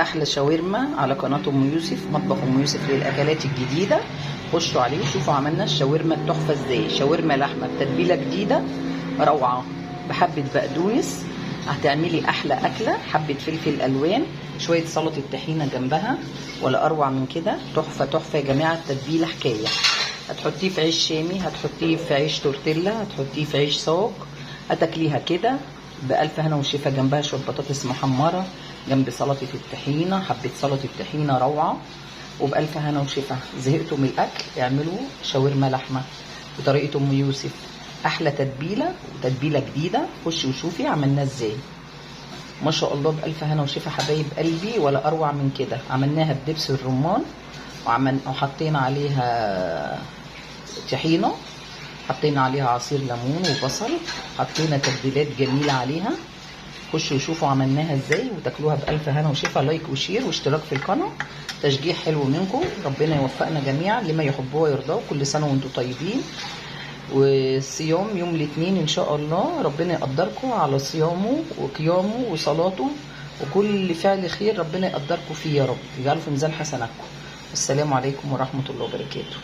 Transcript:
احلى شاورما على قناه ام يوسف، مطبخ ام يوسف للاكلات الجديده. خشوا عليه شوفوا عملنا الشاورما التحفه ازاي. شاورما لحمه بتتبيله جديده روعه، بحبه بقدونس هتعملي احلى اكله. حبه فلفل الوان، شويه سلطه طحينه جنبها، ولا اروع من كده. تحفه تحفه يا جماعه. التتبيله حكايه. هتحطيه في عيش شامي، هتحطيه في عيش تورتيلا، هتحطيه في عيش صاج، هتاكليها كده بألف هنا وشفا. جنبها شويه بطاطس محمره، جنب سلطه الطحينه، حبه سلطه طحينه روعه، وبألف هنا وشفا. زهقتوا من الاكل؟ اعملوا شاورما لحمه بطريقه ام يوسف. احلى تتبيله وتتبيله جديده. خشي وشوفي عملناها ازاي. ما شاء الله بألف هنا وشفا حبايب قلبي، ولا اروع من كده. عملناها بدبس الرمان، وحطينا عليها طحينه، حطينا عليها عصير ليمون وبصل، حطينا تتبيلات جميله عليها. خشوا وشوفوا عملناها ازاي وتاكلوها بألف هنا وشفا. لايك وشير واشتراك في القناه، تشجيع حلو منكم. ربنا يوفقنا جميعا لما يحبوه ويرضاه. كل سنه وانتم طيبين. والصيام يوم الاثنين ان شاء الله، ربنا يقدركم على صيامه وقيامه وصلاته وكل فعل خير. ربنا يقدركم فيه يا رب، يجعله في ميزان حسناتكم. السلام عليكم ورحمه الله وبركاته.